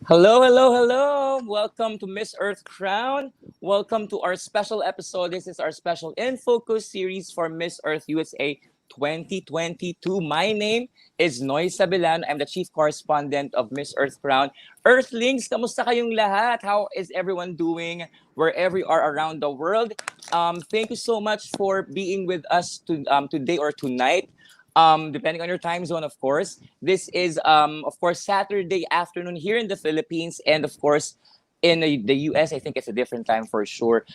Hello, hello, hello. Welcome to Miss Earth Crown. Welcome to our special episode. This is our special In Focus series for Miss Earth USA 2022. My name is Noy Sabilano. I'm the chief correspondent of Miss Earth Crown. Earthlings, kamusta kayong lahat? How is everyone doing wherever you are around the world? Thank you so much for being with us today or tonight. Depending on your time zone, of course. This is, of course, Saturday afternoon here in the Philippines. And, of course, in the US, I think it's a different time for sure.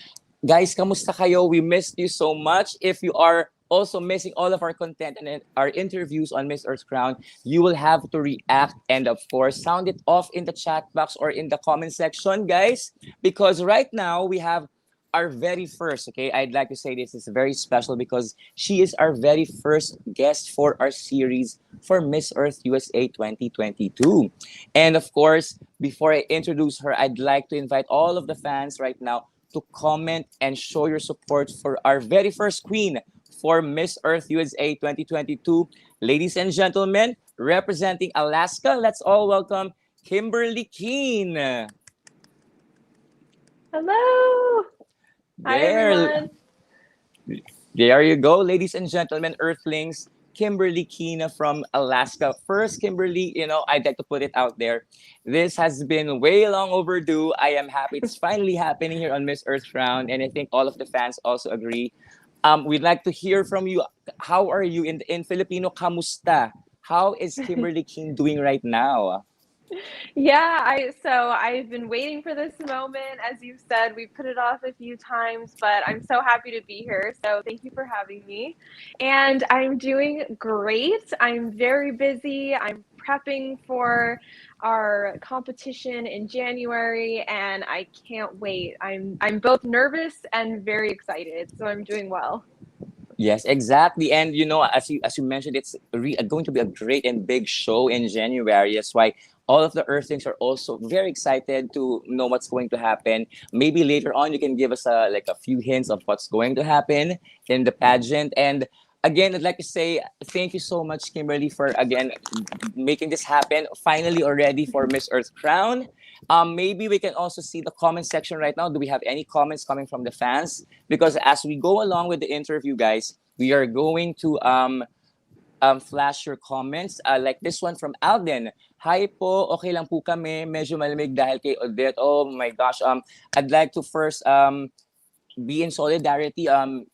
Guys, kamusta kayo? We missed you so much. If you are also missing all of our content and our interviews on Miss Earth Crown, you will have to react and, of course, sound it off in the chat box or in the comment section, guys. Because right now, we have our very first, okay, I'd like to say this is very special because she is our very first guest for our series for Miss Earth USA 2022. And of course, before I introduce her, I'd like to invite all of the fans right now to comment and show your support for our very first queen for Miss Earth USA 2022. Ladies and gentlemen, representing Alaska, let's all welcome Kimberly Keene. Hello. Hi, everyone. There you go, ladies and gentlemen, Earthlings. Kimberly Keene from Alaska. First, Kimberly, I'd like to put it out there. This has been way long overdue. I am happy it's finally happening here on Miss Earth Round, and I think all of the fans also agree. We'd like to hear from you. How are you in Filipino? Kamusta? How is Kimberly Keene doing right now? Yeah, I've been waiting for this moment. As you said, we put it off a few times, but I'm so happy to be here. So thank you for having me. And I'm doing great. I'm very busy. I'm prepping for our competition in January and I can't wait. I'm both nervous and very excited. So I'm doing well. Yes, exactly. And as you mentioned, it's going to be a great and big show in January. That's why all of the Earthlings are also very excited to know what's going to happen. Maybe later on you can give us a few hints of what's going to happen in the pageant. And again, I'd like to say thank you so much, Kimberly, for again making this happen finally already for Miss Earth Crown. Maybe we can also see the comment section right now. Do we have any comments coming from the fans? Because as we go along with the interview, guys, we are going to flash your comments. Like this one from Alden. Hi po, okay lang po kami. Medyo malamig dahil kay Odette. Oh my gosh. I'd like to first be in solidarity,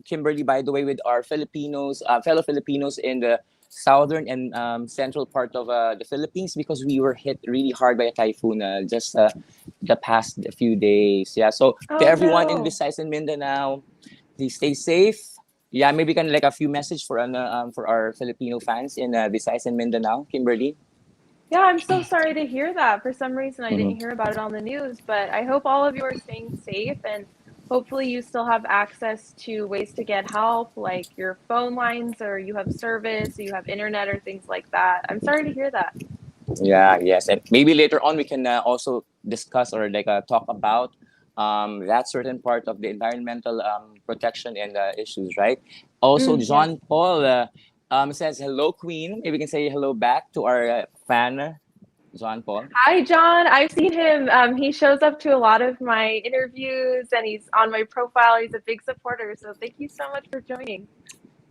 Kimberly, by the way, with our Filipinos, fellow Filipinos in the southern and central part of the Philippines because we were hit really hard by a typhoon just the past few days. Yeah, so to everyone in Visayas and Mindanao, please stay safe. Yeah, maybe can like a few message for our Filipino fans in Visayas and Mindanao, Kimberly. Yeah, I'm so sorry to hear that. For some reason, I didn't hear about it on the news, but I hope all of you are staying safe and hopefully you still have access to ways to get help, like your phone lines or you have service, or you have internet or things like that. I'm sorry to hear that. Yeah, yes. And maybe later on we can also discuss or talk about that certain part of the environmental protection and issues, right? Also, John Paul says, hello, Queen. Maybe we can say hello back to our fan, John Paul. Hi, John. I've seen him. He shows up to a lot of my interviews and he's on my profile. He's a big supporter. So thank you so much for joining.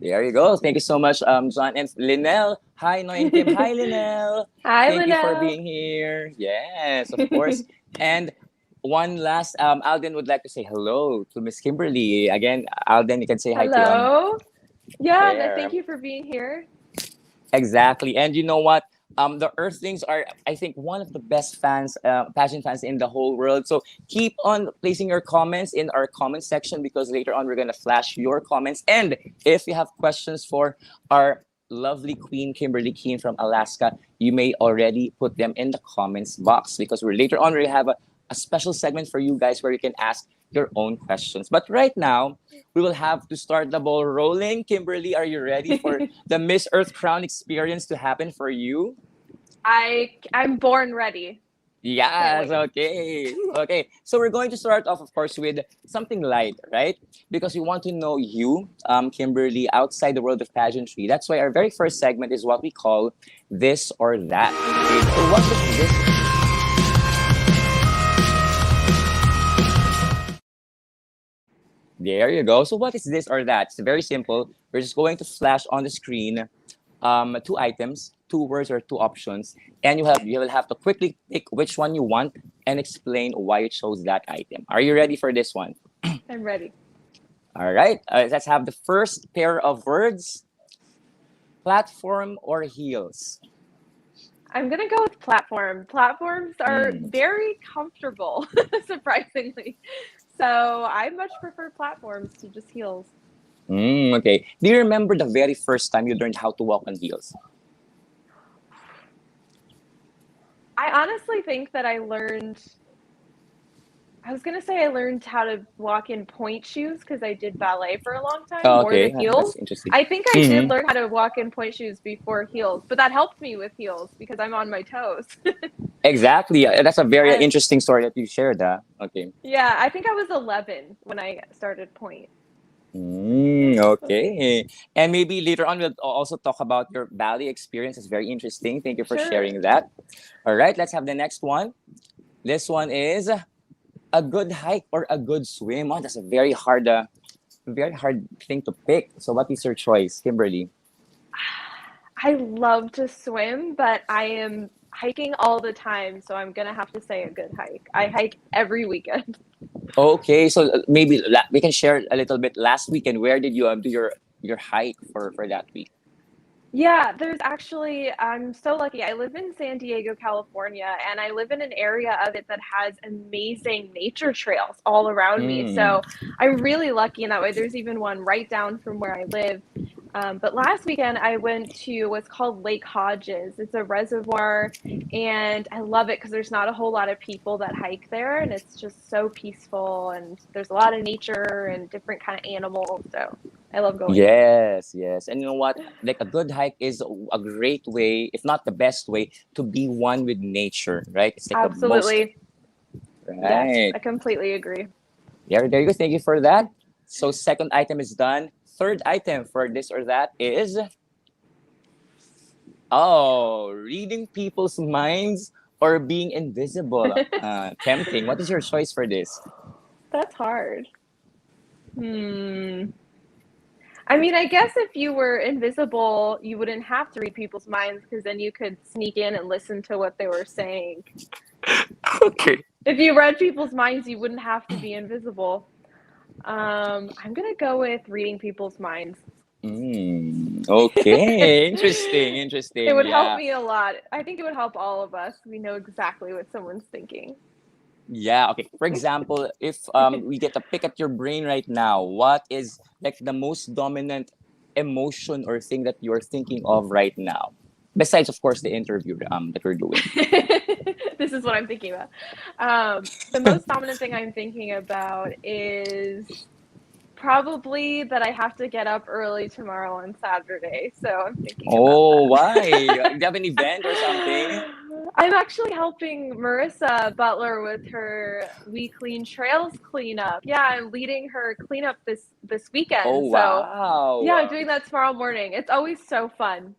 There you go. Thank you so much, John. And Linnell. Hi, Noy and Kim. Hi, Linnell. Hi, Thank Linnell. you for being here. Yes, of course. And one last, Alden would like to say hello to Miss Kimberly. Again, Alden, you can say hi to Hello. Yeah, there. thank you for being here. Exactly. And you know what? The Earthlings are, I think, one of the best fans, pageant fans in the whole world. So keep on placing your comments in our comment section because later on we're gonna flash your comments. And if you have questions for our lovely Queen Kimberly Keen from Alaska, you may already put them in the comments box because we're later on we have a special segment for you guys where you can ask your own questions. But right now, we will have to start the ball rolling. Kimberly, are you ready for the Miss Earth Crown experience to happen for you? I'm born ready. Can't Yes, wait. okay. Okay. So we're going to start off, of course, with something light, right? Because we want to know you, Kimberly, outside the world of pageantry. That's why our very first segment is what we call this or that. Okay. So what does this There you go. So what is this or that? It's very simple. We're just going to flash on the screen two items, two words or two options, and you will have to quickly pick which one you want and explain why you chose that item. Are you ready for this one? I'm ready. All right. Let's have the first pair of words: platform or heels. I'm gonna go with platform. Platforms are Mm. very comfortable, surprisingly. So I much prefer platforms to just heels. Okay. Do you remember the very first time you learned how to walk on heels? I honestly think that I was gonna say I learned how to walk in point shoes because I did ballet for a long time Oh, more okay, than that's heels. interesting. I think I did Hmm. learn how to walk in point shoes before heels, but that helped me with heels because I'm on my toes. Exactly. That's a very And interesting story that you shared. Okay. yeah, I think I was 11 when I started point. Okay. And maybe later on, we'll also talk about your ballet experience. It's very interesting. Thank you for Sure. sharing that. All right, let's have the next one. This one is a good hike or a good swim. Oh, that's a very hard thing to pick. So, what is your choice, Kimberly? I love to swim, but I am hiking all the time, so I'm gonna have to say a good hike. I hike every weekend. Okay, so maybe we can share a little bit. Last weekend, where did you do your hike for that week? Yeah, there's actually, I'm so lucky. I live in San Diego, California, and I live in an area of it that has amazing nature trails all around me. Mm. So I'm really lucky in that way. There's even one right down from where I live. But last weekend, I went to what's called Lake Hodges. It's a reservoir, and I love it because there's not a whole lot of people that hike there, and it's just so peaceful, and there's a lot of nature and different kind of animals. So I love going. Yes, yes. And you know what? Like a good hike is a great way, if not the best way, to be one with nature, right? It's like the most, Absolutely. Yes, right. I completely agree. There you go. Thank you for that. So second item is done. Third item for this or that is reading people's minds or being invisible. Tempting. What is your choice for this? That's hard. Hmm. I mean, I guess if you were invisible, you wouldn't have to read people's minds because then you could sneak in and listen to what they were saying. Okay. If you read people's minds, you wouldn't have to be invisible. I'm gonna go with reading people's minds. Okay. Interesting. It Interesting. would help Yeah. me a lot. I think it would help all of us. We know exactly what someone's thinking. Yeah, okay. For example, if we get a pick at your brain right now, what is like the most dominant emotion or thing that you're thinking of right now? Besides, of course, the interview that we're doing. This is what I'm thinking about. The most dominant thing I'm thinking about is probably that I have to get up early tomorrow on Saturday. So I'm thinking about Oh, why? Do that. you have an event or something? I'm actually helping Marissa Butler with her We Clean Trails cleanup. Yeah, I'm leading her cleanup this Oh, weekend. So yeah, I'm wow. doing that tomorrow morning. It's always so fun.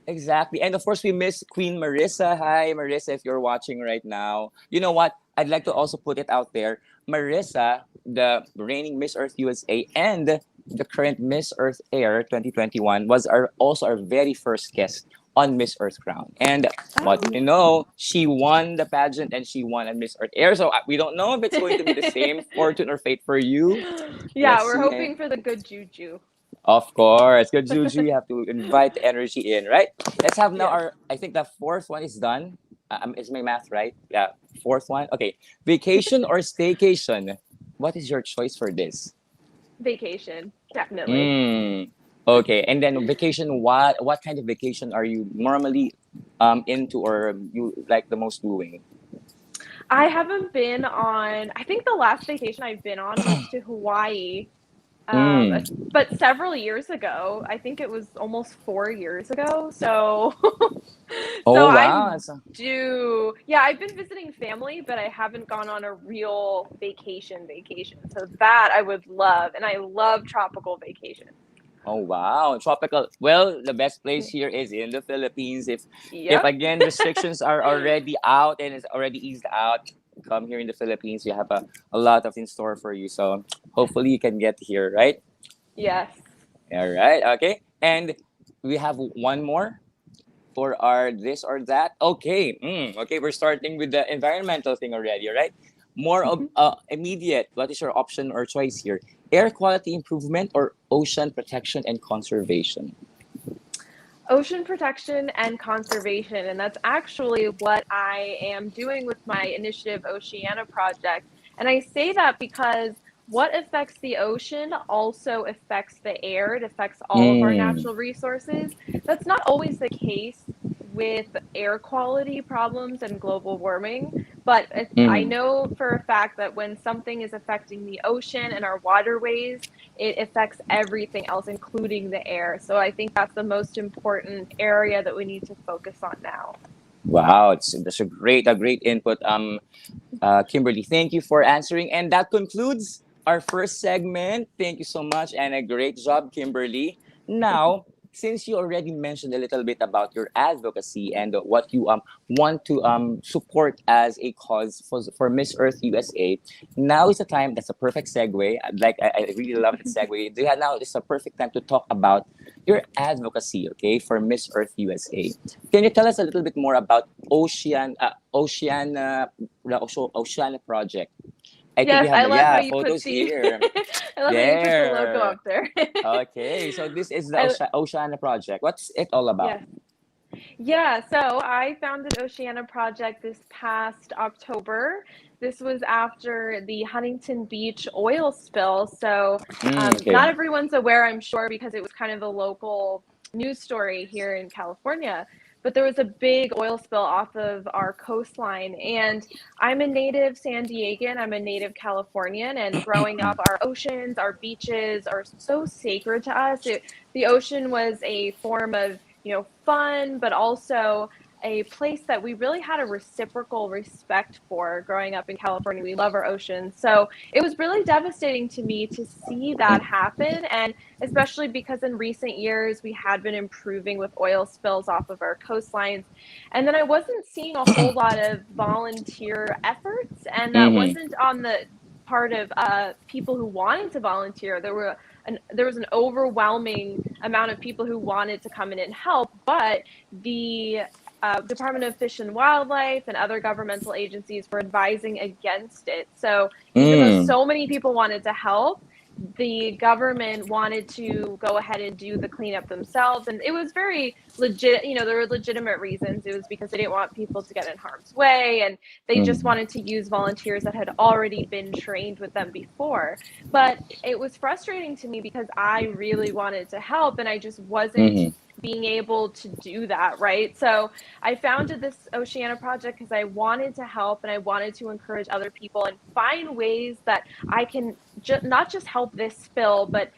Exactly. And of course, we miss Queen Marissa. Hi, Marissa, if you're watching right now. You know what? I'd like to also put it out there. Marissa, the reigning Miss Earth USA and the current Miss Earth Air 2021, was also our very first guest on Miss Earth Crown. And what do you Oh. know? She won the pageant and she won at Miss Earth Air. So we don't know if it's going to be the same fortune or fate for you. Yeah, Let's we're see. hoping for the good juju. Of course. Good juju. You have to invite the energy in, right? Let's have now Yes. our, I think the fourth one is done. Is my math right? Yeah. Fourth one. Okay. Vacation or staycation? What is your choice for this? Vacation, definitely. Mm. Okay. And then vacation, what kind of vacation are you normally into or you like the most doing? I haven't been on, I think the last vacation I've been on was to Hawaii. Um, Mm. but several years ago, I think it was almost 4 years ago. So, so Oh wow. I'm due. Yeah, I've been visiting family, but I haven't gone on a real vacation. So that I would love, and I love tropical vacations. Oh wow, tropical. Well, the best place here is in the Philippines. If Yep. again restrictions are already out and it's already eased out, come here in the Philippines. You have a lot of in store for you. So hopefully you can get here, right? Yes. All right, okay. And we have one more for our this or that. Okay, okay. We're starting with the environmental thing already, right? More of immediate. What is your option or choice here? Air quality improvement or ocean protection and conservation? Ocean protection and conservation. And that's actually what I am doing with my initiative Oceana project. And I say that because what affects the ocean also affects the air. It affects all of our Mm, natural resources. That's not always the case with air quality problems and global warming. But I mm. know for a fact that when something is affecting the ocean and our waterways, it affects everything else, including the air. So I think that's the most important area that we need to focus on now. Wow, that's a great input. Kimberly, thank you for answering, and that concludes our first segment. Thank you so much, and a great job, Kimberly. Now, since you already mentioned a little bit about your advocacy and what you want to support as a cause for Miss Earth USA, now is the time. That's a perfect segue. I really love that segue. Now is a perfect time to talk about your advocacy, okay, for Miss Earth USA. Can you tell us a little bit more about the Oceana project? I think we Yes, have I love how yeah you put photos the here. I love how you put the logo There. up there. Okay, so this is the I Oceana project. What's it all about? yes. Yeah, so I founded Oceana Project this past October. This was after the Huntington Beach oil spill. So, Okay. not everyone's aware, I'm sure, because it was kind of a local news story here in California. But there was a big oil spill off of our coastline. And I'm a native San Diegan, I'm a native Californian. And growing up, our oceans, our beaches are so sacred to us. The ocean was a form of fun, but also a place that we really had a reciprocal respect for growing up in California. We love our oceans. So it was really devastating to me to see that happen. And especially because in recent years, we had been improving with oil spills off of our coastlines. And then I wasn't seeing a whole lot of volunteer efforts. And that Mm-hmm. wasn't on the part of people who wanted to volunteer. There was an overwhelming amount of people who wanted to come in and help, but the Department of Fish and Wildlife and other governmental agencies were advising against it. So even though Mm. so many people wanted to help, the government wanted to go ahead and do the cleanup themselves. And it was very legit, there were legitimate reasons. It was because they didn't want people to get in harm's way and they just Mm. wanted to use volunteers that had already been trained with them before. But it was frustrating to me because I really wanted to help and I just wasn't Mm-hmm. being able to do that, right? So I founded this Oceana project because I wanted to help and I wanted to encourage other people and find ways that I can not just help this spill, but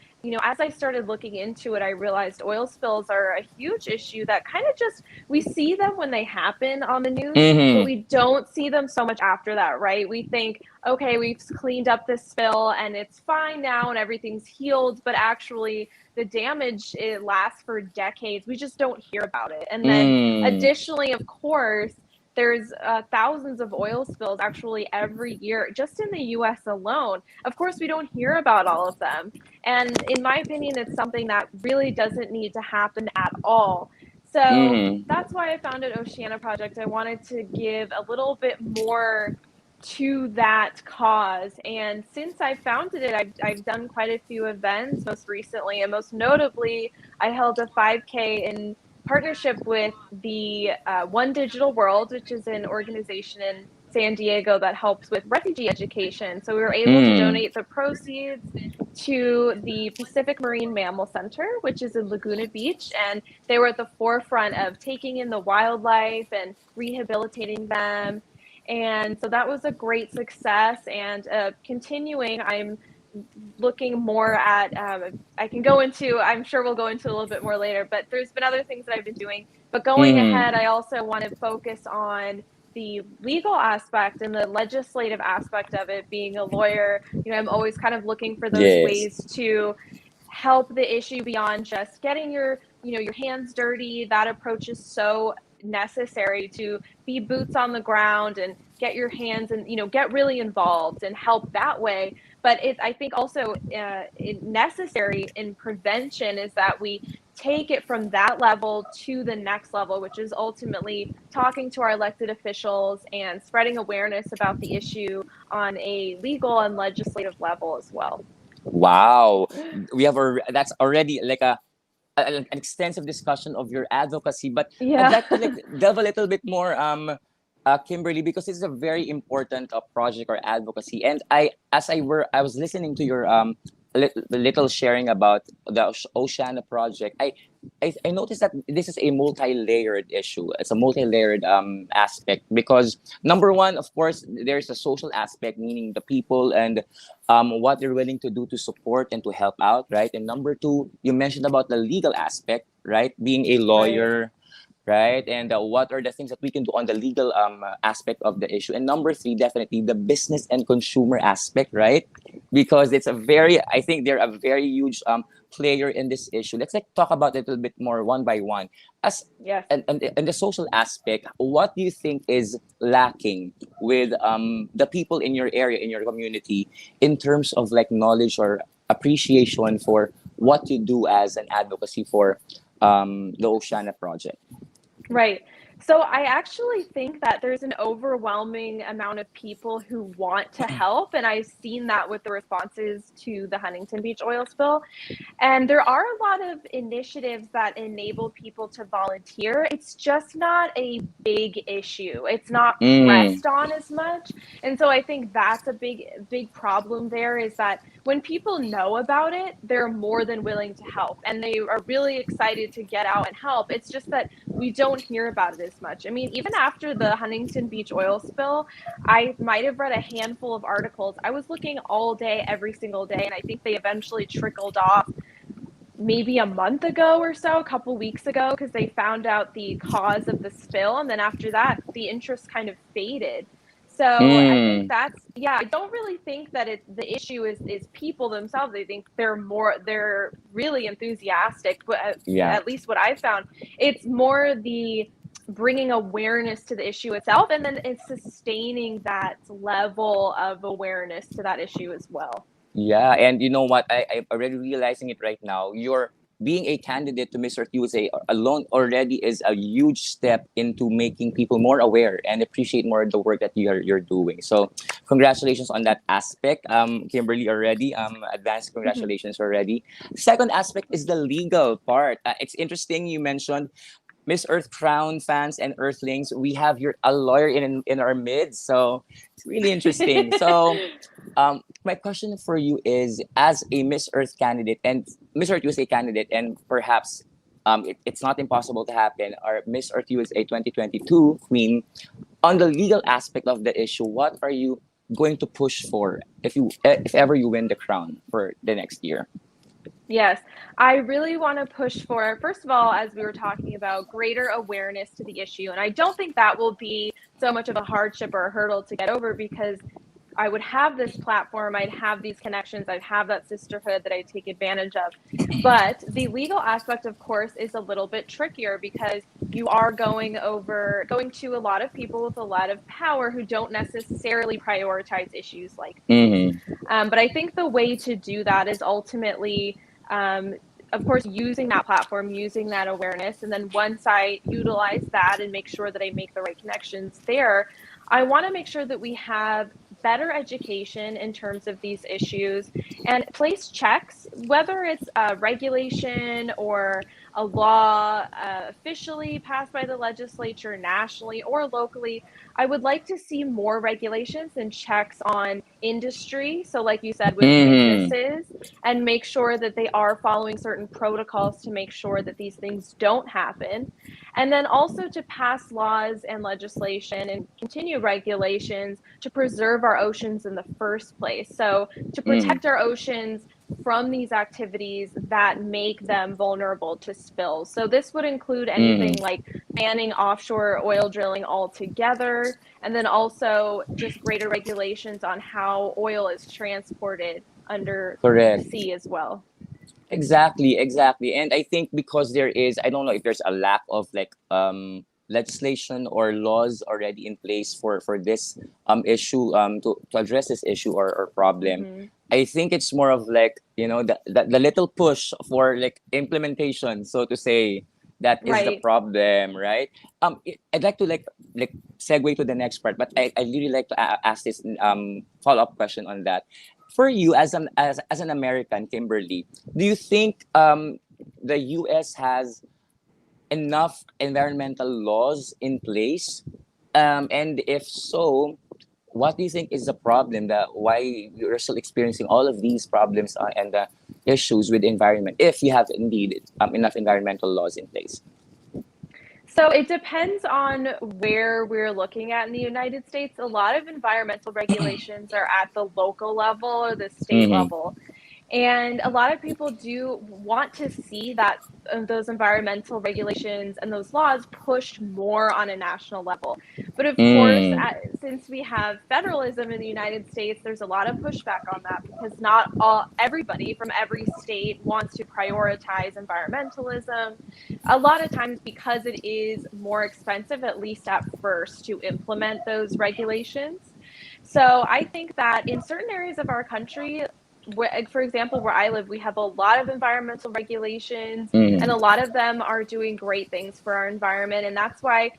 as I started looking into it, I realized oil spills are a huge issue that kind of just we see them when they happen on the news, but Mm-hmm. we don't see them so much after that, right? We think, okay, we've cleaned up this spill and it's fine now and everything's healed, but actually the damage, it lasts for decades. We just don't hear about it. And then Mm. additionally, of course, there's thousands of oil spills actually every year just in the US alone. Of course, we don't hear about all of them. And in my opinion, it's something that really doesn't need to happen at all. So Mm-hmm. that's why I founded Oceana Project. I wanted to give a little bit more to that cause. And since I founded it, I've done quite a few events, most recently, and most notably, I held a 5K in partnership with the One Digital World, which is an organization in San Diego that helps with refugee education. So we were able to Mm. donate the proceeds to the Pacific Marine Mammal Center, which is in Laguna Beach, and they were at the forefront of taking in the wildlife and rehabilitating them. And so that was a great success. And continuing, I'm looking more at, I can go into, I'm sure we'll go into a little bit more later, but there's been other things that I've been doing. But going Mm. ahead, I also want to focus on the legal aspect and the legislative aspect of it. Being a lawyer, I'm always kind of looking for those Yes. ways to help the issue beyond just getting your hands dirty. That approach is so necessary to be boots on the ground and get your hands and get really involved and help that way. But I think also necessary in prevention is that we take it from that level to the next level, which is ultimately talking to our elected officials and spreading awareness about the issue on a legal and legislative level as well. Wow. We have that's already like an extensive discussion of your advocacy, but I'd Yeah. like to like delve a little bit more, Kimberly, because this is a very important project or advocacy. And I was listening to your little sharing about the Oceana project. I noticed that this is a multi-layered issue. It's a multi-layered aspect because number one, of course, there's a social aspect, meaning the people and what they're willing to do to support and to help out, right? And number two, you mentioned about the legal aspect, right? Being a Right. lawyer, right? And what are the things that we can do on the legal aspect of the issue? And number three, definitely the business and consumer aspect, right? Because I think they're a very huge player in this issue. Let's like talk about it a little bit more one by one. As Yes. and the social aspect, what do you think is lacking with the people in your area, in your community, in terms of like knowledge or appreciation for what you do as an advocacy for the Oceana project? Right. So I actually think that there's an overwhelming amount of people who want to help, and I've seen that with the responses to the Huntington Beach oil spill. And there are a lot of initiatives that enable people to volunteer. It's just not a big issue. It's not Mm, pressed on as much. And so I think that's a big problem there, is that when people know about it, they're more than willing to help and they are really excited to get out and help. It's just that we don't hear about it as much. I mean, even after the Huntington Beach oil spill, I might have read a handful of articles. I was looking all day, every single day, and I think they eventually trickled off maybe a month ago or so, a couple weeks ago, because they found out the cause of the spill. And then after that, the interest kind of faded. So I think mm, yeah, I don't really think that the issue is people themselves. I think they're really enthusiastic, but yeah. at least what I found, it's more the bringing awareness to the issue itself, and then it's sustaining that level of awareness to that issue as well. Yeah, and you know what? I'm already realizing it right now. You're being a candidate to Miss Earth USA alone already is a huge step into making people more aware and appreciate more the work that you're doing. So, congratulations on that aspect, Kimberly. Already, advanced Mhm. congratulations already. Second aspect is the legal part. It's interesting you mentioned Miss Earth Crown fans and Earthlings. We have your a lawyer in our midst, so it's really interesting. So my question for you is, as a Miss Earth candidate and Miss Earth USA candidate, and perhaps it's not impossible to happen, or Miss Earth USA 2022 queen, on the legal aspect of the issue, what are you going to push for if ever you win the crown for the next year? Yes, I really want to push for, first of all, as we were talking about, greater awareness to the issue. And I don't think that will be so much of a hardship or a hurdle to get over, because I would have this platform, I'd have these connections, I'd have that sisterhood that I take advantage of. But the legal aspect, of course, is a little bit trickier, because you are going to a lot of people with a lot of power who don't necessarily prioritize issues like these. Mm-hmm. But I think the way to do that is ultimately um, of course, using that platform, using that awareness. And then once I utilize that and make sure that I make the right connections there, I want to make sure that we have better education in terms of these issues and place checks, whether it's a regulation or a law officially passed by the legislature nationally or locally. I would like to see more regulations and checks on industry. So, like you said, with Mm-hmm. businesses, and make sure that they are following certain protocols to make sure that these things don't happen. And then also to pass laws and legislation and continue regulations to preserve our oceans in the first place. So, to Mm-hmm. protect our oceans from these activities that make them vulnerable to spills. So, this would include anything Mm-hmm. like banning offshore oil drilling altogether, and then also just greater regulations on how oil is transported under the Correct. sea as well. Exactly, exactly. And I think because there is, I don't know if there's a lack of like legislation or laws already in place for this issue to address this issue or problem. Mm-hmm. I think it's more of like, the little push for like implementation, so to say, that is the Right. problem, right? I'd like to like segue to the next part, but I really like to ask this follow-up question on that. For you as an American, Kimberly, do you think the US has enough environmental laws in place? And if so, what do you think is the problem that why you're still experiencing all of these problems and the issues with environment if you have indeed enough environmental laws in place? So it depends on where we're looking at in the United States. A lot of environmental regulations are at the local level or the state Mm-hmm. level. And a lot of people do want to see that those environmental regulations and those laws pushed more on a national level. But of course, Mm. since we have federalism in the United States, there's a lot of pushback on that because not everybody from every state wants to prioritize environmentalism. A lot of times, because it is more expensive, at least at first, to implement those regulations. So I think that in certain areas of our country, for example, where I live, we have a lot of environmental regulations, and a Mm. lot of them are doing great things for our environment. And that's why,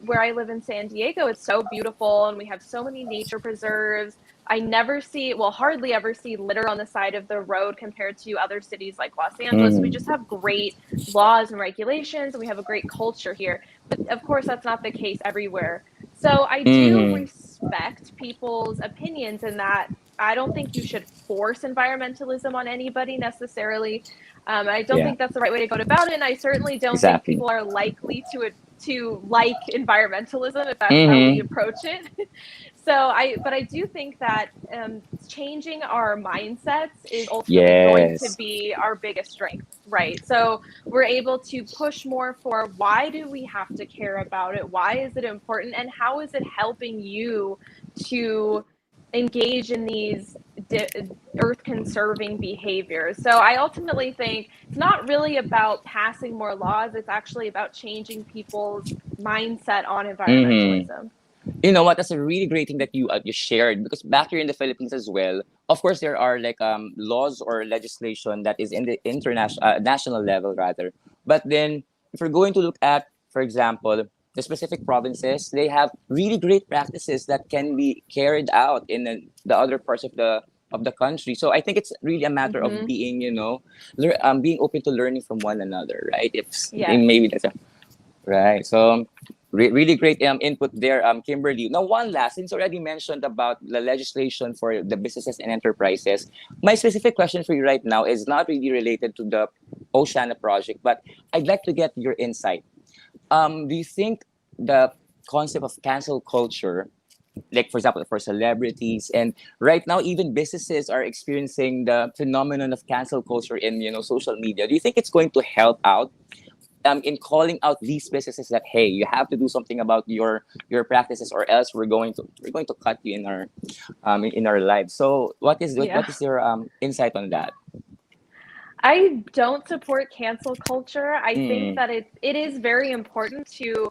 where I live in San Diego, it's so beautiful, and we have so many nature preserves. I never see, well, hardly ever see litter on the side of the road compared to other cities like Los Angeles. We just Mm. have great laws and regulations, and we have a great culture here. But of course, that's not the case everywhere. So I do Mm. respect people's opinions in that I don't think you should force environmentalism on anybody necessarily. I don't Yeah, think that's the right way to go about it. And I certainly don't think exactly. people are likely to like environmentalism if that's how we Mm-hmm. approach it. But I do think that changing our mindsets is ultimately going to Yes. be our biggest strength, right? So we're able to push more for why do we have to care about it? Why is it important? And how is it helping you to engage in these earth conserving behaviors? So I ultimately think it's not really about passing more laws, it's actually about changing people's mindset on Mm-hmm. environmentalism. You know what? That's a really great thing that you shared because back here in the Philippines as well, of course there are like laws or legislation that is in the international national level rather. But then if we're going to look at, for example, the specific provinces, they have really great practices that can be carried out in the other parts of the country. So I think it's really a matter of Mm-hmm. being, being open to learning from one another, right? If Yes. maybe that's a right. So really great input there, Kimberly. Now, one last, since already mentioned about the legislation for the businesses and enterprises, my specific question for you right now is not really related to the Oceana project, but I'd like to get your insight. Do you think the concept of cancel culture, like for example, for celebrities, and right now even businesses are experiencing the phenomenon of cancel culture in social media. Do you think it's going to help out in calling out these businesses that hey, you have to do something about your practices, or else we're going to cut you in our lives? So Yeah. what is your insight on that? I don't support cancel culture. I think Mm, that it is very important to,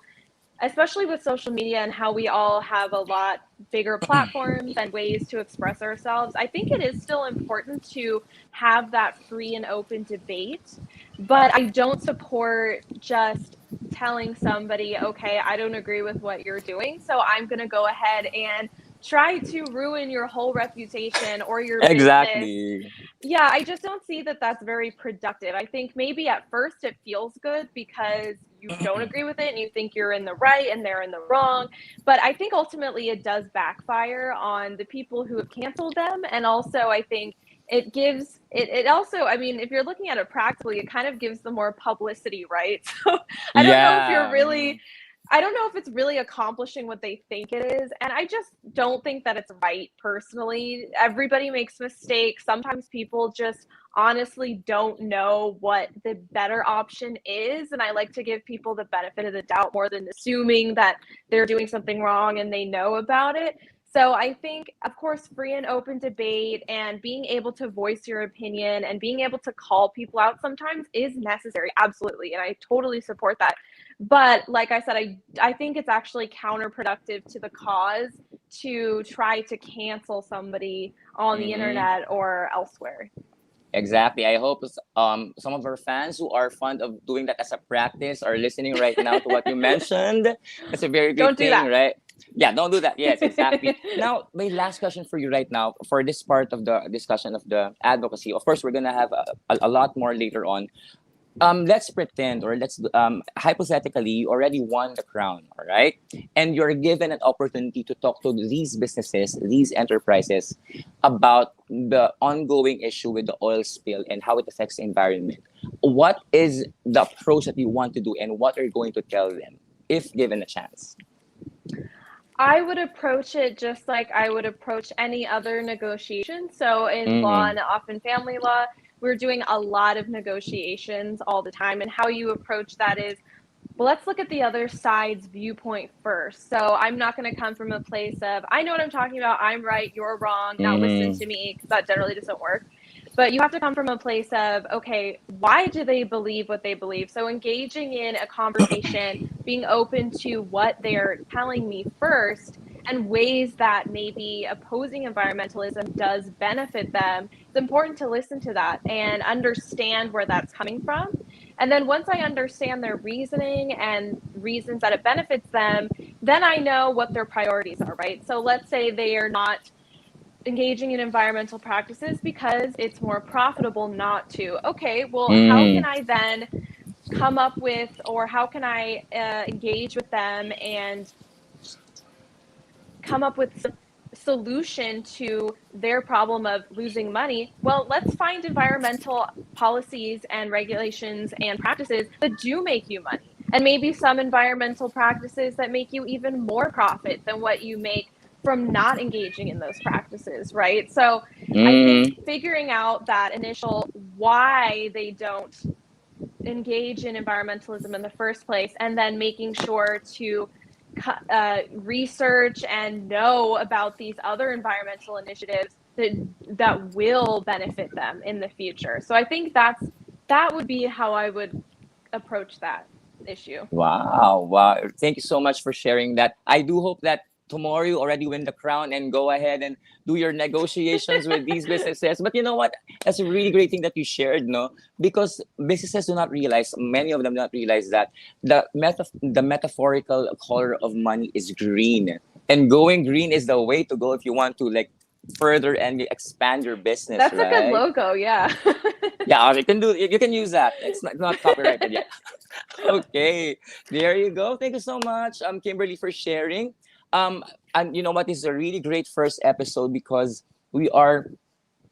especially with social media and how we all have a lot bigger platforms and ways to express ourselves. I think it is still important to have that free and open debate. but I don't support just telling somebody, okay, I don't agree with what you're doing, so I'm going to go ahead and try to ruin your whole reputation or your business. Exactly. Yeah, I just don't see that that's very productive. I think maybe at first it feels good because you don't agree with it and you think you're in the right and they're in the wrong. But I think ultimately it does backfire on the people who have canceled them. And also, I think it also, I mean, if you're looking at it practically, it kind of gives them more publicity, right? So I don't know if you're Yeah. really I don't know if it's really accomplishing what they think it is. And I just don't think that it's right personally. Everybody makes mistakes. Sometimes people just honestly don't know what the better option is. And I like to give people the benefit of the doubt more than assuming that they're doing something wrong and they know about it. So I think, of course, free and open debate and being able to voice your opinion and being able to call people out sometimes is necessary. Absolutely. And I totally support that. But like I said, I think it's actually counterproductive to the cause to try to cancel somebody on the Mm-hmm. internet or elsewhere. Exactly. I hope some of our fans who are fond of doing that as a practice are listening right now to what you mentioned. That's a very good Don't do thing, that. right? Yeah, don't do that. Yes, exactly. Now, my last question for you right now for this part of the discussion of the advocacy. Of course, we're gonna have a lot more later on. Let's pretend, or let's hypothetically, you already won the crown, all right, and you're given an opportunity to talk to these businesses, these enterprises, about the ongoing issue with the oil spill and how it affects the environment. What is the approach that you want to do, and what are you going to tell them if given a chance? I would approach it just like I would approach any other negotiation. So in law Mm-hmm. and often family law, we're doing a lot of negotiations all the time. And how you approach that is, well, let's look at the other side's viewpoint first. So I'm not going to come from a place of, I know what I'm talking about. I'm right. You're wrong. Now listen Mm-hmm. to me, because that generally doesn't work. But you have to come from a place of, okay, why do they believe what they believe? So engaging in a conversation, being open to what they're telling me first, and ways that maybe opposing environmentalism does benefit them. It's important to listen to that and understand where that's coming from. And then once I understand their reasoning and reasons that it benefits them, then I know what their priorities are, right? So let's say they are not engaging in environmental practices because it's more profitable not to. Okay, well, how can Mm-hmm. I then come up with, or how can I engage with them and come up with some solution to their problem of losing money? Well, let's find environmental policies and regulations and practices that do make you money. And maybe some environmental practices that make you even more profit than what you make from not engaging in those practices, right? So I think Mm-hmm. figuring out that initial why they don't engage in environmentalism in the first place, and then making sure to research and know about these other environmental initiatives that will benefit them in the future. So I think that would be how I would approach that issue. Wow, wow. Thank you so much for sharing that. I do hope that tomorrow you already win the crown and go ahead and do your negotiations with these businesses. But you know what? That's a really great thing that you shared, no? Because businesses do not realize, many of them do not realize that the metaphorical color of money is green. And going green is the way to go if you want to like further and expand your business, That's a good right? logo, yeah. Yeah, you can use that. It's not copyrighted yet. Okay, there you go. Thank you so much, Kimberly, for sharing. And you know what? This is a really great first episode because we are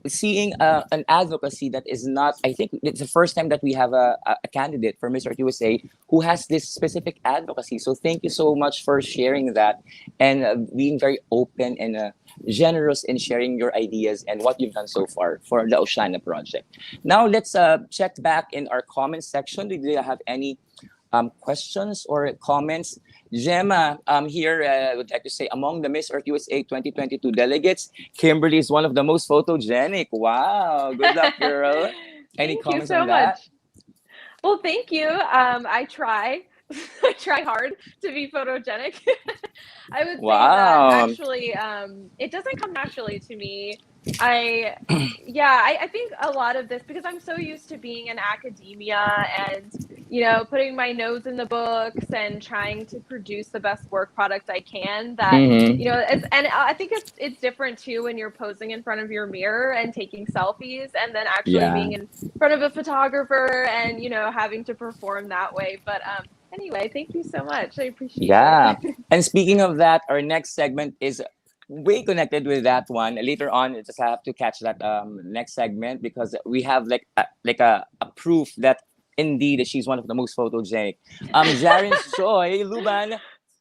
seeing an advocacy that is not. I think it's the first time that we have a candidate for Mr. USA who has this specific advocacy. So thank you so much for sharing that and being very open and generous in sharing your ideas and what you've done so far for the Oceana project. Now let's check back in our comment section. Do you have any questions or comments? Gemma here would like to say, among the Miss Earth USA 2022 delegates, Kimberly is one of the most photogenic. Wow, good luck, girl. Any Thank you comments on so that? much. Well, thank you. I try. I try hard to be photogenic. I would say that Wow. actually, it doesn't come naturally to me I I think a lot of this because I'm so used to being in academia and putting my nose in the books and trying to produce the best work product I can that Mm-hmm. and I think it's different too when you're posing in front of your mirror and taking selfies and then actually Yeah. being in front of a photographer and having to perform that way. But anyway, thank you so much. I appreciate Yeah. it. And speaking of that, our next segment is way connected with that one. Later on, you just have to catch that next segment because we have like a proof that indeed she's one of the most photogenic. Jaren Soy, Luban,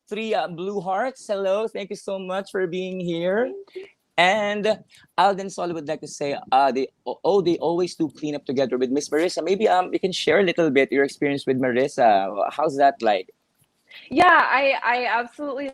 three blue hearts. Hello, thank you so much for being here. Thank you. And Alden Sol would like to say, they always do clean up together with Miss Marissa. Maybe you can share a little bit your experience with Marissa. How's that like? Yeah, I absolutely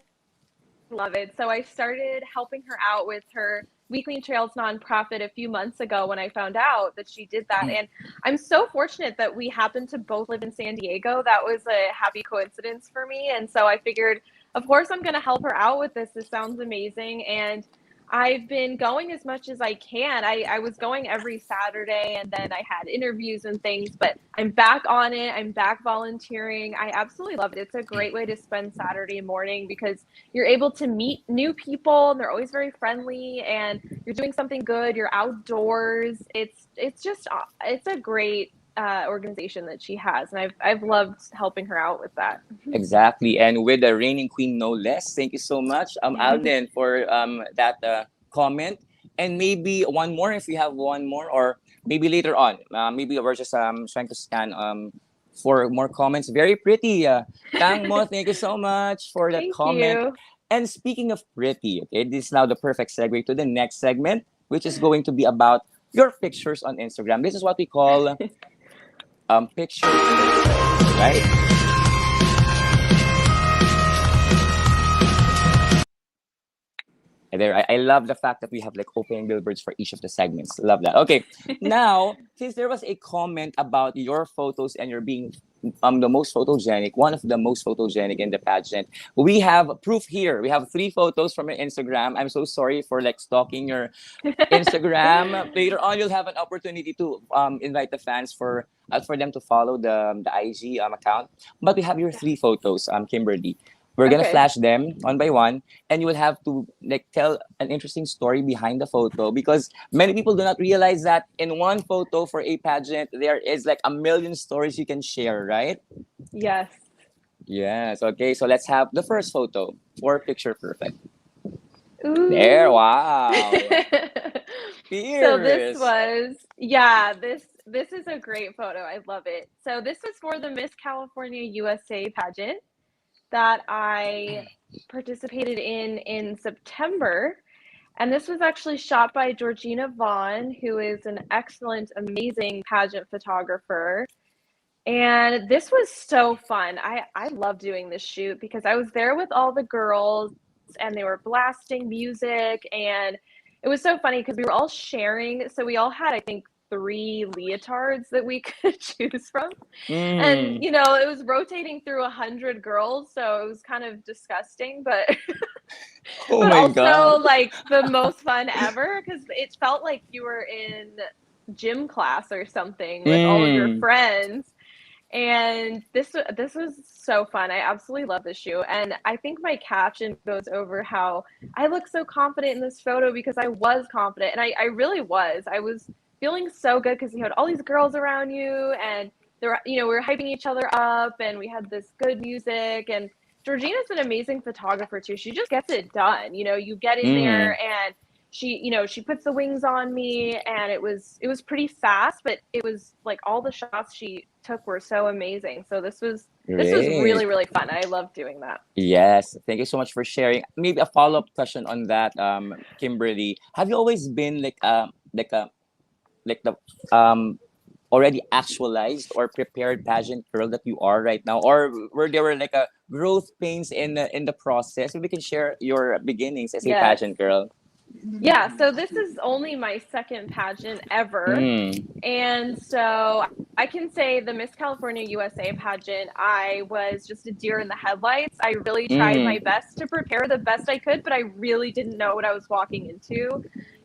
love it. So I started helping her out with her Weekly Trails nonprofit a few months ago when I found out that she did that. And I'm so fortunate that we happened to both live in San Diego. That was a happy coincidence for me. And so I figured, of course, I'm going to help her out with this. This sounds amazing. And I've been going as much as I can. I was going every Saturday and then I had interviews and things, but I'm back on it. I'm back volunteering. I absolutely love it. It's a great way to spend Saturday morning because you're able to meet new people and they're always very friendly and you're doing something good. You're outdoors. It's just it's a great organization that she has, and I've loved helping her out with that. Exactly. And with the reigning queen, no less. Thank you so much, Alden, for that comment. And maybe one more if you have one more, or maybe later on. Maybe we're just trying to scan for more comments. Very pretty. Tang Mo, thank you so much for that Thank comment. you. And speaking of pretty, okay, this is now the perfect segue to the next segment, which is going to be about your pictures on Instagram. This is what we call picture perfect, right? There, I love the fact that we have like opening billboards for each of the segments. Love that. Okay, now since there was a comment about your photos and your being the most photogenic, one of the most photogenic in the pageant, we have proof here. We have three photos from your Instagram. I'm so sorry for like stalking your Instagram. Later on, you'll have an opportunity to invite the fans for them to follow the IG account. But we have your Yeah. three photos, Kimberly. We're gonna Okay. flash them one by one, and you will have to like tell an interesting story behind the photo because many people do not realize that in one photo for a pageant there is like a million stories you can share, right? Yes. Yes. Okay. So let's have the first photo for picture perfect. There. Ooh. Wow. So this Fierce. was yeah, this is a great photo. I love it. So this was for the Miss California USA pageant that I participated in September. And this was actually shot by Georgina Vaughn, who is an excellent, amazing pageant photographer. And this was so fun. I love doing this shoot because I was there with all the girls and they were blasting music and it was so funny because we were all sharing. So we all had, I think, three leotards that we could choose from. And Mm. it was rotating through 100 girls, so it was kind of disgusting, but Oh but my god. also like the most fun ever because it felt like you were in gym class or something with all of your Mm. friends. And this was so fun. I absolutely love this shoe. And I think my caption goes over how I look so confident in this photo because I was confident. And I really was. I was feeling so good because you had all these girls around you and they're, we were hyping each other up and we had this good music. And Georgina's an amazing photographer too. She just gets it done. You get in Mm. there and she puts the wings on me and it was pretty fast, but it was like all the shots she took were so amazing. So this was Great. really really fun. I love doing that. Yes, thank you so much for sharing. Maybe a follow-up question on that, Kimberly. Have you always been like the already actualized or prepared pageant girl that you are right now, or were there were like a growth pains in the process? Maybe you can share your beginnings as a Yes. pageant girl. Yeah, so this is only my second pageant ever. Mm. And so I can say the Miss California USA pageant, I was just a deer in the headlights. I really tried my Mm. best to prepare the best I could, but I really didn't know what I was walking into.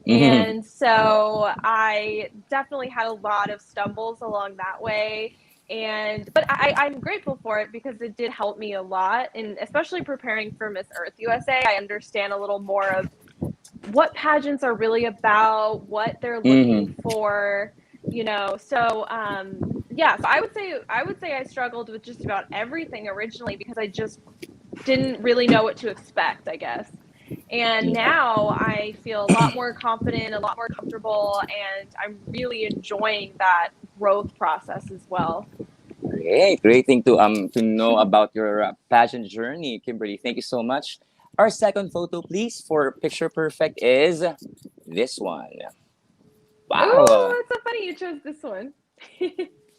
Mhm. And so I definitely had a lot of stumbles along that way. I'm grateful for it because it did help me a lot, and especially preparing for Miss Earth USA, I understand a little more of what pageants are really about, what they're looking Mhm. for, yeah, so I would say I struggled with just about everything originally because I just didn't really know what to expect, I guess. And Yeah. now I feel a lot more confident, a lot more comfortable, and I'm really enjoying that growth process as well. Great, great thing to know about your pageant journey, Kimberly. Thank you so much. Our second photo, please, for picture perfect is this one. Wow. Ooh, it's so funny you chose this one.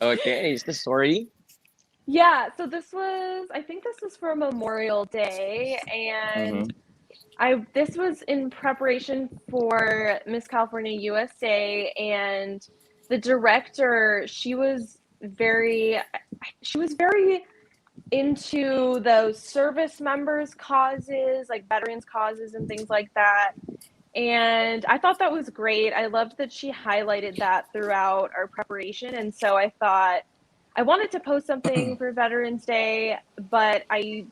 Okay, is the story? Yeah, so I think this was for Memorial Day, and Mm-hmm. this was in preparation for Miss California USA, and the director, she was very into those service members causes, like veterans causes and things like that. And I thought that was great. I loved that she highlighted that throughout our preparation. And so I thought I wanted to post something for Veterans Day, but I